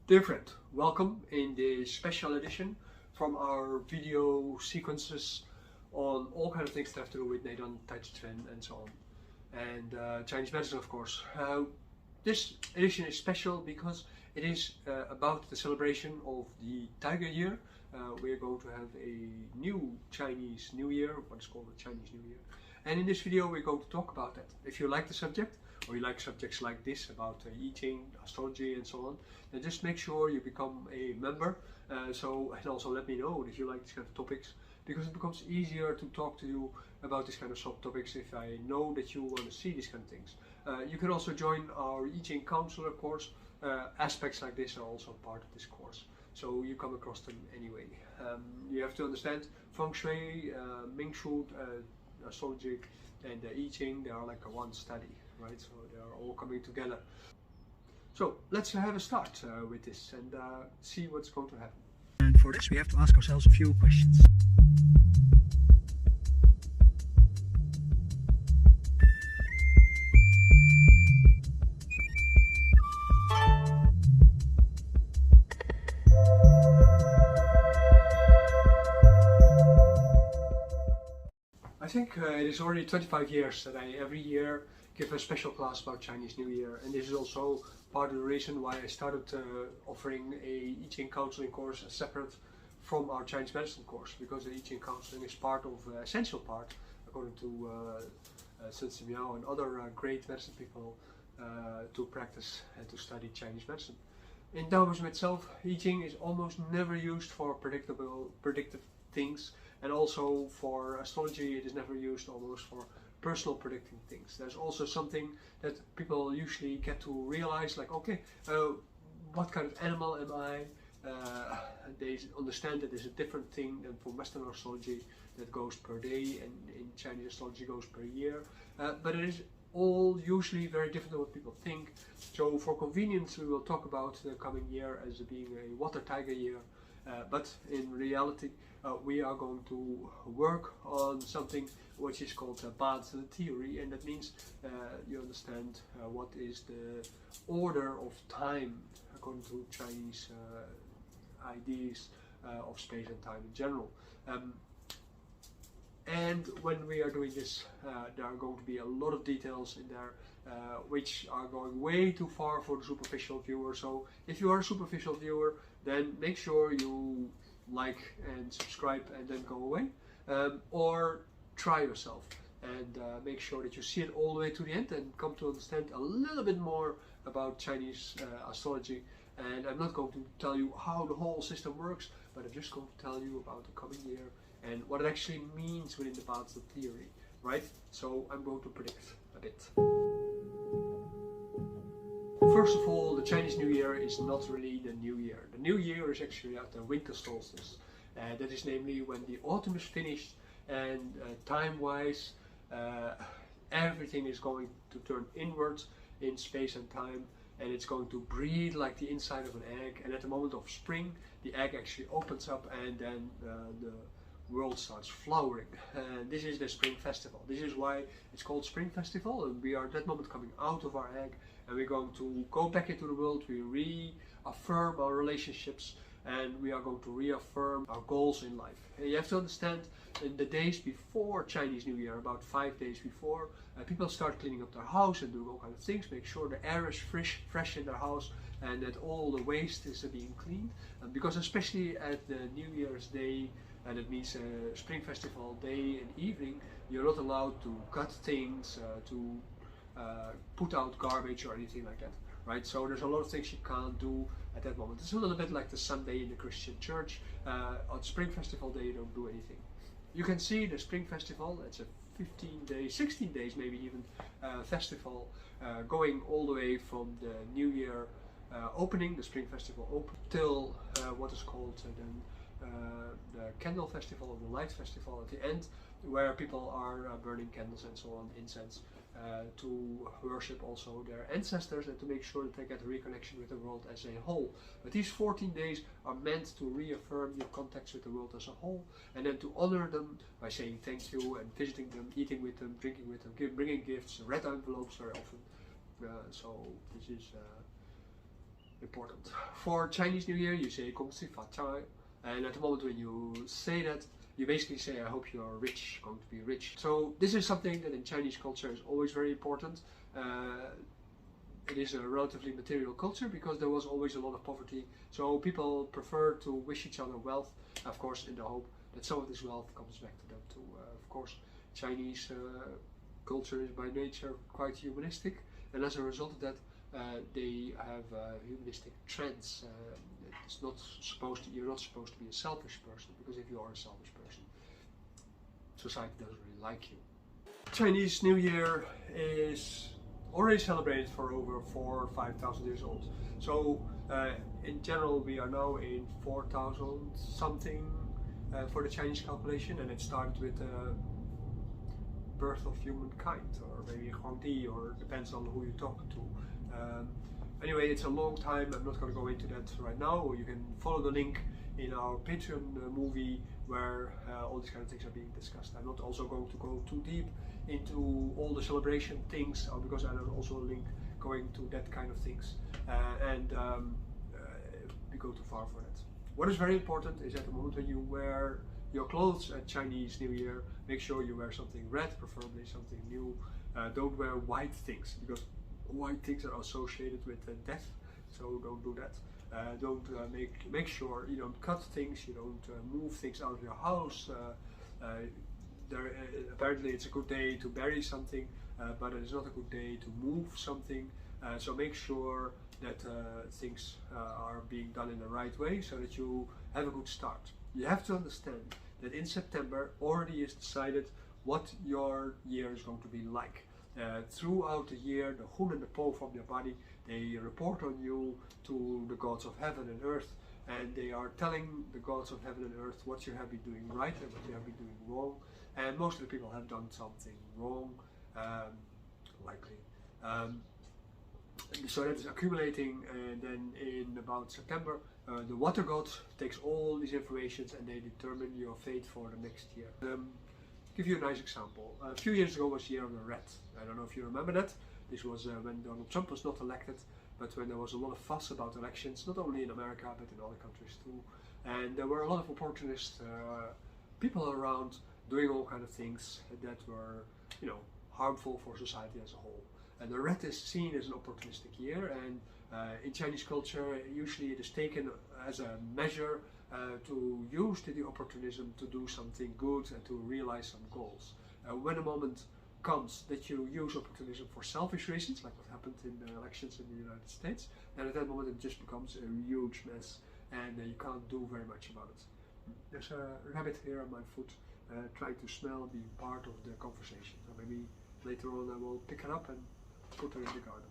Dear friend, welcome in this special edition from our video sequences on all kind of things that have to do with Neidan, Tai Chi Chuan and so on. And Chinese medicine, of course. This edition is special because it is about the celebration of the Tiger Year. We are going to have a new Chinese New Year, what is called the Chinese New Year. And in this video we're going to talk about that. If you like the subject, or you like subjects like this about yijing, astrology and so on, then just make sure you become a member. And also let me know if you like these kind of topics, because it becomes easier to talk to you about these kind of subtopics if I know that you want to see these kind of things. You can also join our yijing counselor course. Aspects like this are also part of this course, so you come across them anyway. You have to understand fengshui, mingshu, astrology and yijing, they are like a one study, right? So they are all coming together. So let's have a start with this and see what's going to happen. And for this we have to ask ourselves a few questions. I think it is already 25 years that I every year give a special class about Chinese New Year, and this is also part of the reason why I started offering a I Ching counseling course separate from our Chinese medicine course, because the I Ching counseling is part of essential part, according to Sun Miao and other great medicine people, to practice and to study Chinese medicine. In Taoism itself, I Ching is almost never used for predictive things, and also for astrology it is never used almost for personal predicting things. There's also something that people usually get to realize, like, okay, what kind of animal am I? They understand that there's a different thing than for Western astrology that goes per day, and in Chinese astrology goes per year. But it is all usually very different than what people think. So for convenience we will talk about the coming year as being a water tiger year. But in reality we are going to work on something which is called bazi theory, and that means you understand what is the order of time according to Chinese ideas of space and time in general. And when we are doing this, there are going to be a lot of details in there which are going way too far for the superficial viewer. So if you are a superficial viewer, then make sure you like and subscribe and then go away, or try yourself and make sure that you see it all the way to the end and come to understand a little bit more about Chinese astrology. And I'm not going to tell you how the whole system works, but I'm just going to tell you about the coming year and what it actually means within the bazi theory, right? So I'm going to predict a bit. First of all, the Chinese New Year is not really the New Year. The New Year is actually at the winter solstice. That is namely when the autumn is finished, and time-wise everything is going to turn inwards in space and time, and it's going to breathe like the inside of an egg. And at the moment of spring, the egg actually opens up, and then the world starts flowering. And this is the spring festival. This is why it's called Spring Festival, and we are at that moment coming out of our egg, and we're going to go back into the world. We reaffirm our relationships, and we are going to reaffirm our goals in life. And you have to understand, in the days before Chinese New Year, about 5 days before, people start cleaning up their house and doing all kinds of things, make sure the air is fresh in their house, and that all the waste is being cleaned. Because especially at the New Year's Day, and it means Spring Festival day and evening, you're not allowed to cut things, to put out garbage or anything like that, right? So there's a lot of things you can't do at that moment. It's a little bit like the Sunday in the Christian church. On Spring Festival day you don't do anything. You can see the Spring Festival, it's a 15 days, 16 days maybe even, festival going all the way from the New Year opening, the Spring Festival open, till what is called then the candle festival, or the light festival at the end, where people are burning candles and so on, incense, to worship also their ancestors and to make sure that they get a reconnection with the world as a whole. But these 14 days are meant to reaffirm your contacts with the world as a whole, and then to honor them by saying thank you and visiting them, eating with them, drinking with them, bringing gifts, red envelopes very often. So this is important. For Chinese New Year, you say gongxi fa chai, and at the moment when you say that, you basically say, I hope you are rich, going to be rich. So this is something that in Chinese culture is always very important. It is a relatively material culture because there was always a lot of poverty. So people prefer to wish each other wealth, of course, in the hope that some of this wealth comes back to them too. Of course, Chinese culture is by nature quite humanistic, and as a result of that, they have humanistic trends. It's not supposed to, you're not supposed to be a selfish person, because if you are a selfish person, society doesn't really like you. Chinese New Year is already celebrated for over 4,000 or 5,000 years old. So in general, we are now in 4,000 something for the Chinese calculation, and it started with the birth of humankind, or maybe Huangdi, or depends on who you talk to. Anyway, it's a long time. I'm not going to go into that right now. You can follow the link in our Patreon movie where all these kind of things are being discussed. I'm not also going to go too deep into all the celebration things because I have also a link going to that kind of things, and we go too far for that. What is very important is at the moment when you wear your clothes at Chinese New Year, make sure you wear something red, preferably something new. Don't wear white things, because white things are associated with death, so don't do that. Don't make sure you don't cut things, you don't move things out of your house. Apparently it's a good day to bury something, but it is not a good day to move something. So make sure that things are being done in the right way, so that you have a good start. You have to understand that in September already is decided what your year is going to be like. Throughout the year, the Hun and the Po from your body, they report on you to the gods of heaven and earth, and they are telling the gods of heaven and earth what you have been doing right and what you have been doing wrong. And most of the people have done something wrong, likely. So that is accumulating, and then in about September, the water god takes all these informations and they determine your fate for the next year. Give you a nice example. A few years ago was the year of the rat. I don't know if you remember that. This was when Donald Trump was not elected, but when there was a lot of fuss about elections, not only in America but in other countries too. And there were a lot of opportunist people around doing all kind of things that were, you know, harmful for society as a whole. And the rat is seen as an opportunistic year, and in Chinese culture usually it is taken as a measure to use the opportunism to do something good and to realize some goals. When a moment comes that you use opportunism for selfish reasons, like what happened in the elections in the United States, then at that moment it just becomes a huge mess, and you can't do very much about it. There's a rabbit here on my foot trying to smell being part of the conversation, so maybe later on I will pick her up and put her in the garden.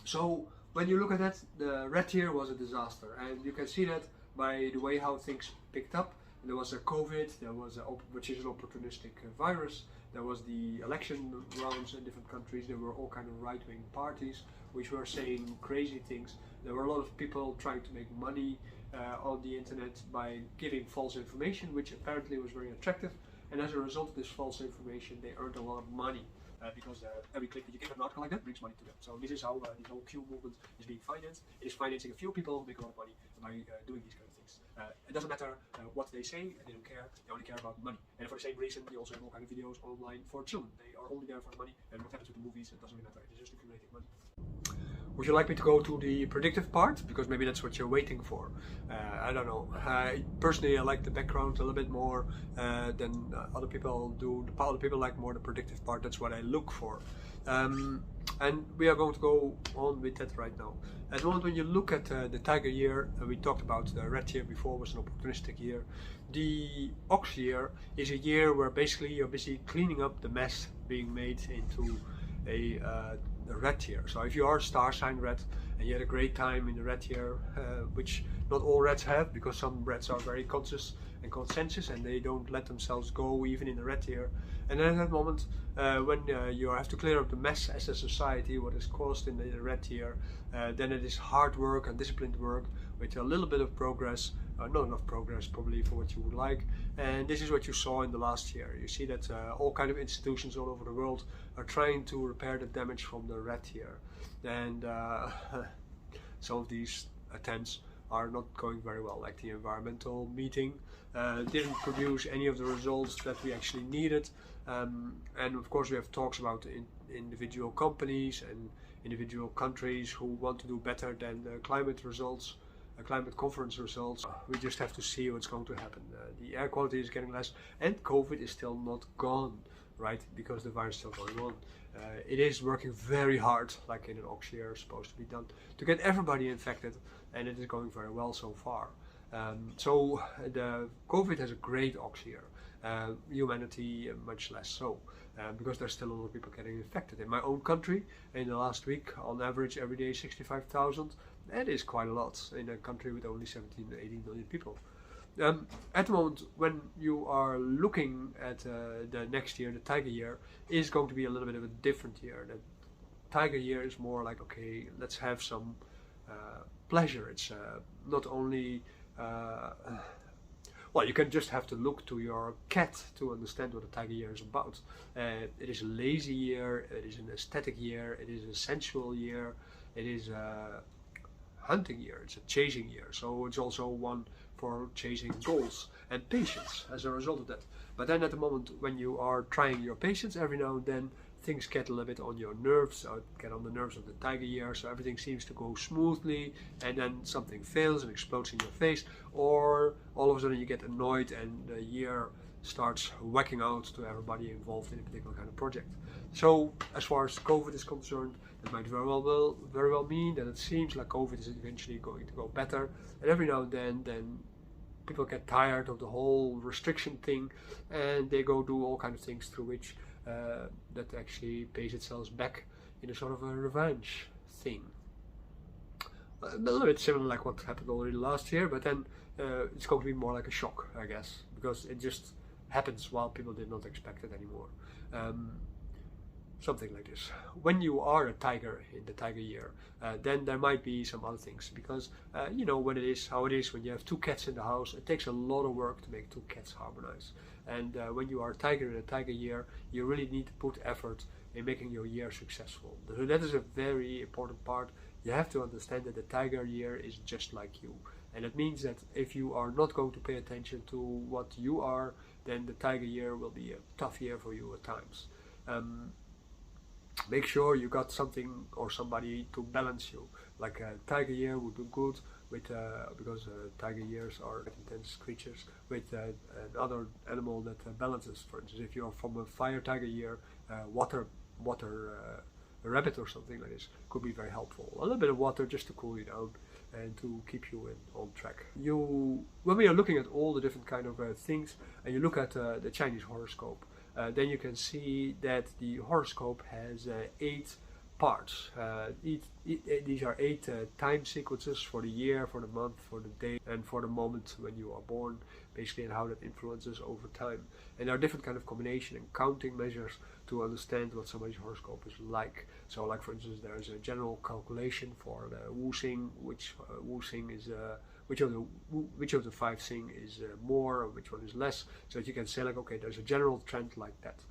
So when you look at that, the rat year was a disaster, and you can see that by the way how things picked up. There was a COVID, there was which is an opportunistic virus, there was the election rounds in different countries, there were all kind of right-wing parties which were saying crazy things. There were a lot of people trying to make money on the internet by giving false information, which apparently was very attractive, and as a result of this false information they earned a lot of money. Because every click that you give an article like that brings money to them. So this is how the whole Q movement is being financed. It is financing a few people who make a lot of money by doing these kind of things. It doesn't matter what they say, they don't care, they only care about money. And for the same reason, we also have all kind of videos online for children. They are only there for the money, and what happens with the movies, it doesn't really matter, it's just accumulating money. Would you like me to go to the predictive part? Because maybe that's what you're waiting for. I don't know. Personally, I like the background a little bit more than other people do. Other people like more the predictive part. That's what I look for. And we are going to go on with that right now. At the moment when you look at the tiger year, we talked about the rat year before, was an opportunistic year. The ox year is a year where basically you're busy cleaning up the mess being made into a rat year. So if you are a star sign rat and you had a great time in the rat year, which not all rats have, because some rats are very conscious and conscientious and they don't let themselves go even in the rat year. And then at that moment when you have to clear up the mess as a society, what is caused in the rat year, then it is hard work and disciplined work with a little bit of progress not enough progress probably for what you would like. And this is what you saw in the last year. You see that all kind of institutions all over the world are trying to repair the damage from the red year. And some of these attempts are not going very well, like the environmental meeting didn't produce any of the results that we actually needed. And of course we have talks about individual companies and individual countries who want to do better than the climate results, climate conference results. We just have to see what's going to happen. The air quality is getting less, and COVID is still not gone, right? Because the virus is still going on. It is working very hard, like in an ox year supposed to be done, to get everybody infected, and it is going very well so far. So the COVID has a great ox year. Humanity much less so, because there's still a lot of people getting infected. In my own country, in the last week, on average every day 65,000. That is quite a lot in a country with only 17 to 18 million people. At the moment, when you are looking at the next year, the tiger year is going to be a little bit of a different year. The tiger year is more like, okay, let's have some pleasure. It's not only well, you can just have to look to your cat to understand what a tiger year is about. It is a lazy year, it is an aesthetic year, it is a sensual year, it is a hunting year, it's a chasing year. So it's also one for chasing goals and patience as a result of that. But then at the moment when you are trying your patience, every now and then things get a little bit on your nerves, or get on the nerves of the tiger year, so everything seems to go smoothly, and then something fails and explodes in your face, or all of a sudden you get annoyed and the year starts whacking out to everybody involved in a particular kind of project. So as far as COVID is concerned, it might very well mean that it seems like COVID is eventually going to go better, and every now and then people get tired of the whole restriction thing, and they go do all kinds of things through which that actually pays itself back in a sort of a revenge thing. A little bit similar like what happened already last year, but then it's going to be more like a shock, I guess, because it just happens while people did not expect it anymore. Something like this. When you are a tiger in the tiger year, then there might be some other things, because you know when it is how it is when you have two cats in the house. It takes a lot of work to make two cats harmonize, and when you are a tiger in a tiger year, you really need to put effort in making your year successful. So that is a very important part. You have to understand that the tiger year is just like you, and it means that if you are not going to pay attention to what you are, then the tiger year will be a tough year for you at times. Make sure you got something or somebody to balance you. Like a tiger year would be good with because tiger years are intense creatures, with another animal that balances. For instance, if you're from a fire tiger year, water a rabbit or something like this could be very helpful. A little bit of water just to cool you down and to keep you on track. When we are looking at all the different kind of things, and you look at the Chinese horoscope, then you can see that the horoscope has 8 parts. These are 8 time sequences for the year, for the month, for the day, and for the moment when you are born, basically, and how that influences over time. And there are different kind of combination and counting measures to understand what somebody's horoscope is like. So, like for instance, there is a general calculation for the Wu Xing, which Wu Xing is which of the 5 Xing is more, or which one is less, so that you can say like, okay, there's a general trend like that.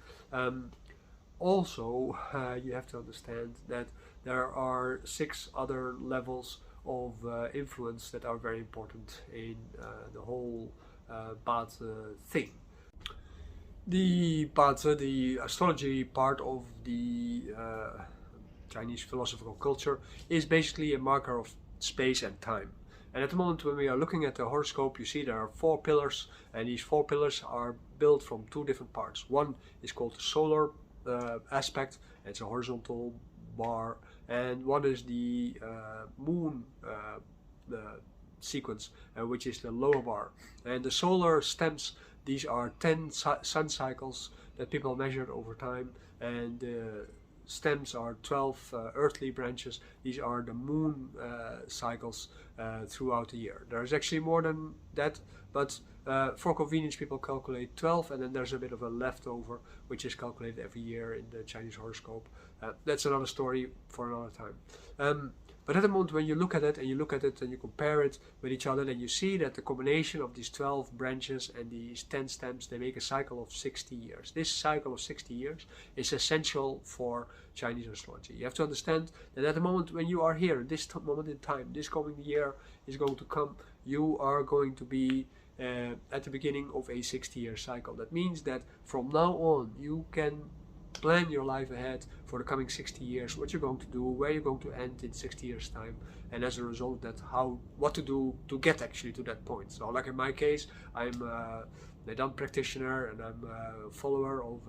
Also, you have to understand that there are 6 other levels of influence that are very important in the whole bazi thing. The bazi, the astrology part of the Chinese philosophical culture, is basically a marker of space and time. And at the moment when we are looking at the horoscope, you see there are 4 pillars, and these 4 pillars are built from 2 different parts. One is called the solar aspect, it's a horizontal bar, and one is the moon sequence, which is the lower bar. And the solar stems, these are 10 sun cycles that people measured over time, and stems are 12 earthly branches. These are the moon cycles throughout the year. There's actually more than that, but for convenience people calculate 12, and then there's a bit of a leftover which is calculated every year in the Chinese horoscope. That's another story for another time. But at the moment when you look at it and you compare it with each other, then you see that the combination of these 12 branches and these 10 stems, they make a cycle of 60 years. This cycle of 60 years is essential for Chinese astrology. You have to understand that at the moment when you are here, this moment in time, this coming year is going to come, you are going to be at the beginning of a 60-year cycle. That means that from now on you can plan your life ahead for the coming 60 years, what you're going to do, where you're going to end in 60 years time, and as a result that what to do to get actually to that point. So like in my case, I'm a Dan practitioner and I'm a follower of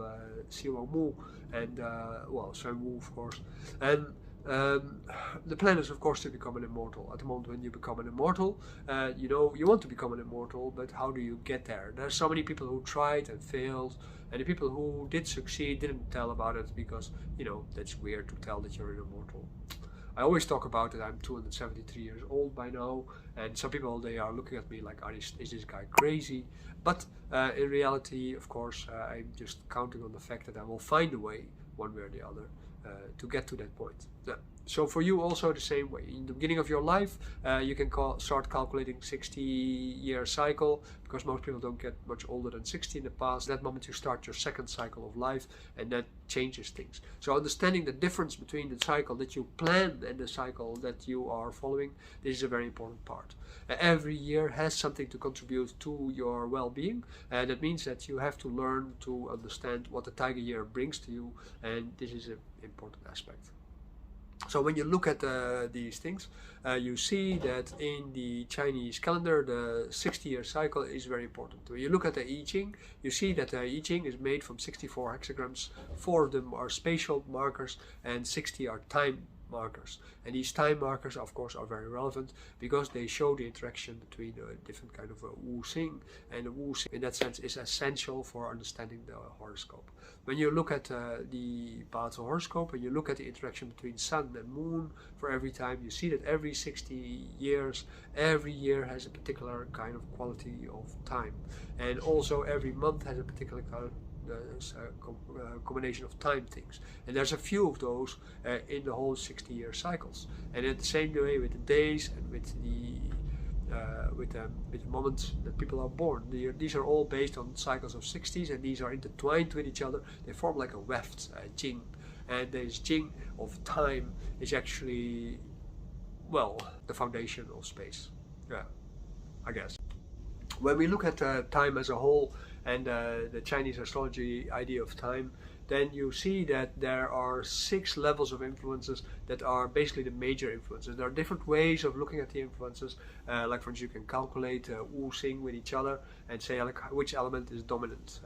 Siwa Mu and well, Shen Wu of course, and the plan is of course to become an immortal. At the moment when you become an immortal, you know, you want to become an immortal, but how do you get there? There's so many people who tried and failed, and the people who did succeed didn't tell about it because, you know, that's weird to tell that you're an immortal. I always talk about it. I'm 273 years old by now, and some people, they are looking at me like, is this guy crazy? But in reality, of course, I'm just counting on the fact that I will find a way, one way or the other, to get to that point. So for you also the same way. In the beginning of your life, you can start calculating 60-year cycle, because most people don't get much older than 60 in the past. At that moment you start your second cycle of life, and that changes things. So understanding the difference between the cycle that you plan and the cycle that you are following, this is a very important part. Every year has something to contribute to your well-being, and that means that you have to learn to understand what the tiger year brings to you, and this is an important aspect. So when you look at these things, you see that in the Chinese calendar, the 60-year cycle is very important. When you look at the yijing, you see that the yijing is made from 64 hexagrams. 4 of them are spatial markers and 60 are time markers. And these time markers, of course, are very relevant because they show the interaction between different kind of Wu Xing, and the Wu Xing in that sense is essential for understanding the horoscope. When you look at the bazi horoscope and you look at the interaction between sun and moon for every time, you see that every 60 years, every year has a particular kind of quality of time, and also every month has a particular kind of combination of time things, and there's a few of those in the whole 60-year cycles. And in the same way with the days and with the moments that people are born, these are all based on cycles of 60s, and these are intertwined with each other. They form like a weft, jing, and this jing of time is actually, well, the foundation of space. Yeah, I guess. When we look at time as a whole and the Chinese astrology idea of time, then you see that there are 6 levels of influences that are basically the major influences. There are different ways of looking at the influences, like for instance you can calculate Wu Xing with each other and say like which element is dominant.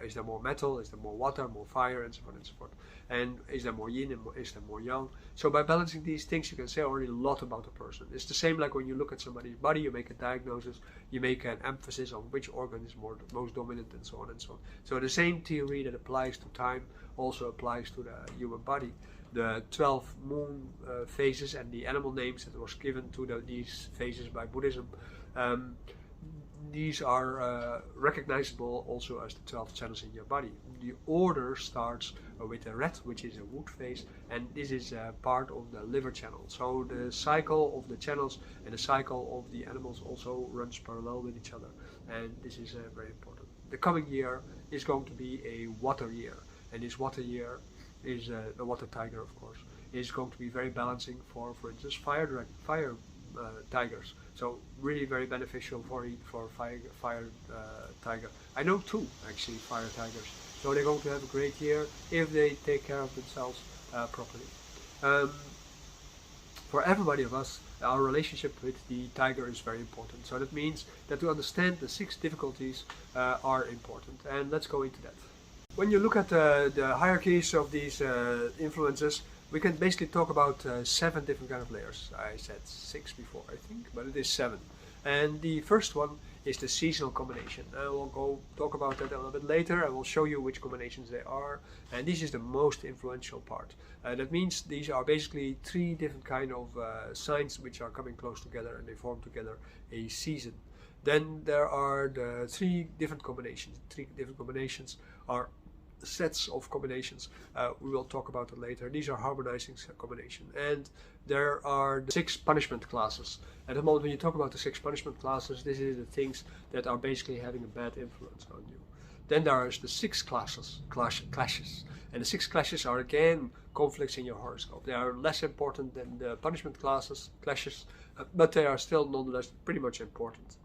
Is there more metal, is there more water, more fire, and so on and so forth. And is there more yin and is there more yang? So by balancing these things you can say already a lot about a person. It's the same like when you look at somebody's body, you make a diagnosis, you make an emphasis on which organ is most dominant, and so on and so on. So the same theory that applies to time also applies to the human body. The 12 moon phases and the animal names that was given to these phases by Buddhism, these are recognizable also as the 12 channels in your body. The order starts with the red, which is a wood phase, and this is part of the liver channel. So the cycle of the channels and the cycle of the animals also runs parallel with each other, and this is very important. The coming year is going to be a water year, and this water year is the water tiger, of course, is going to be very balancing for instance, fire tigers. So really very beneficial for fire tiger. I know 2 actually fire tigers. So they're going to have a great year if they take care of themselves properly. For everybody of us, our relationship with the tiger is very important. So that means that to understand the 6 difficulties are important. And let's go into that. When you look at the hierarchies of these influences, we can basically talk about 7 different kind of layers. I said 6 before, I think, but it is 7. And the first one is the seasonal combination. I will go talk about that a little bit later. I will show you which combinations they are, and this is the most influential part. That means these are basically 3 different kind of signs which are coming close together, and they form together a season. Then there are the 3 different combinations. 3 different combinations are sets of combinations. We will talk about it later. These are harmonizing combination, and there are the 6 punishment classes. At the moment when you talk about the 6 punishment classes, this is the things that are basically having a bad influence on you. Then there are the 6 clashes, and the 6 clashes are again conflicts in your horoscope. They are less important than the punishment clashes, but they are still nonetheless pretty much important.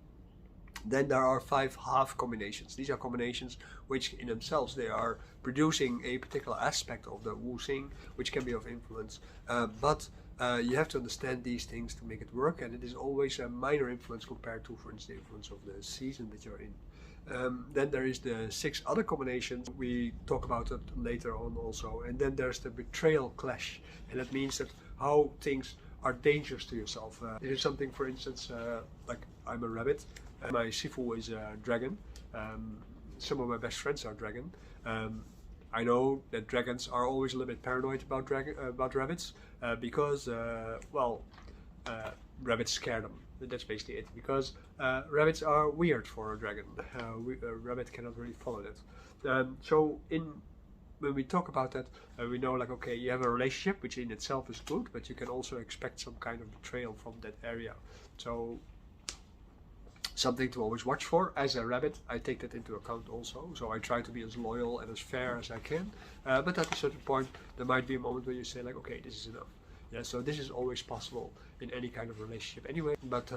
Then there are 5 half combinations. These are combinations which in themselves they are producing a particular aspect of the Wu Xing, which can be of influence. But you have to understand these things to make it work, and it is always a minor influence compared to, for instance, the influence of the season that you're in. Then there is the 6 other combinations. We talk about it later on also. And then there's the betrayal clash, and that means that how things are dangerous to yourself. It is something, for instance, like I'm a rabbit. My Sifu is a dragon. Some of my best friends are dragon. I know that dragons are always a little bit paranoid about rabbits because, rabbits scare them. That's basically it. Because rabbits are weird for a dragon. A rabbit cannot really follow that. When we talk about that, we know like, okay, you have a relationship, which in itself is good, but you can also expect some kind of betrayal from that area. So something to always watch for. As a rabbit, I take that into account also. So I try to be as loyal and as fair as I can. But at a certain point, there might be a moment where you say like, okay, this is enough. Yeah, so this is always possible in any kind of relationship anyway, but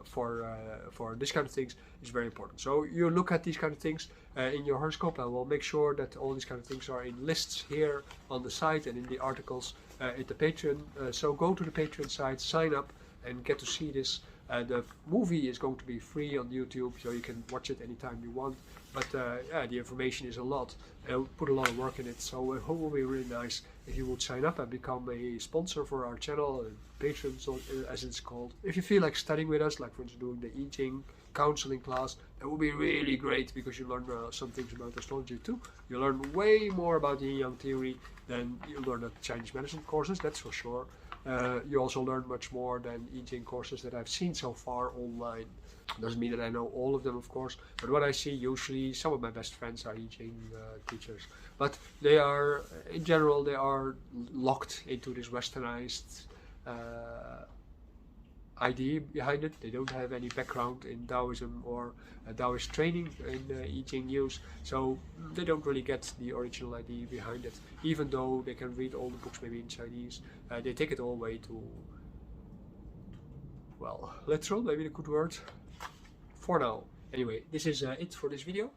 for this kind of things, it's very important. So you look at these kind of things in your horoscope, and we'll make sure that all these kind of things are in lists here on the site and in the articles at the Patreon. So go to the Patreon site, sign up, and get to see this. The movie is going to be free on YouTube, so you can watch it anytime you want. But yeah, the information is a lot, and we put a lot of work in it. So I hope it will be really nice if you would sign up and become a sponsor for our channel, Patreon, so, as it's called. If you feel like studying with us, like for instance doing the yijing counseling class, that would be really great because you learn some things about astrology too. You learn way more about the yin yang theory than you learn at Chinese medicine courses, that's for sure. You also learn much more than yijing courses that I've seen so far online. Doesn't mean that I know all of them, of course, but what I see usually, some of my best friends are yijing teachers, but they are, in general, they are locked into this westernized idea behind it. They don't have any background in Taoism or Taoist training in yijing use, so they don't really get the original idea behind it. Even though they can read all the books maybe in Chinese, they take it all way to, well, literal, maybe the good word. For now. Anyway, this is it for this video.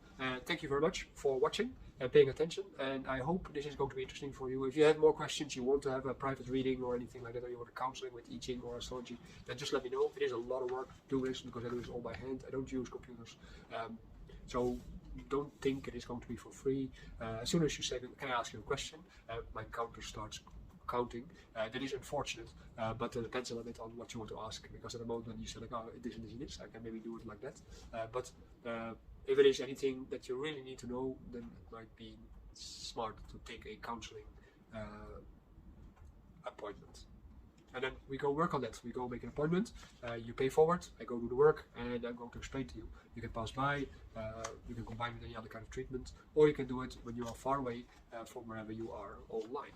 Thank you very much for watching and paying attention, and I hope this is going to be interesting for you. If you have more questions, you want to have a private reading or anything like that, or you want counseling with yijing or astrology, then just let me know. It is a lot of work to do this because I do this all by hand. I don't use computers. So don't think it is going to be for free. As soon as you say, can I ask you a question, my counter starts counting. That is unfortunate, but it depends a little bit on what you want to ask, because at the moment when you say like, oh, this and this and this, I can maybe do it like that. But if it is anything that you really need to know, then it might be smart to take a counseling appointment. And then we go work on that. We go make an appointment, you pay forward, I go do the work, and I'm going to explain to you. You can pass by, you can combine with any other kind of treatment, or you can do it when you are far away from wherever you are online.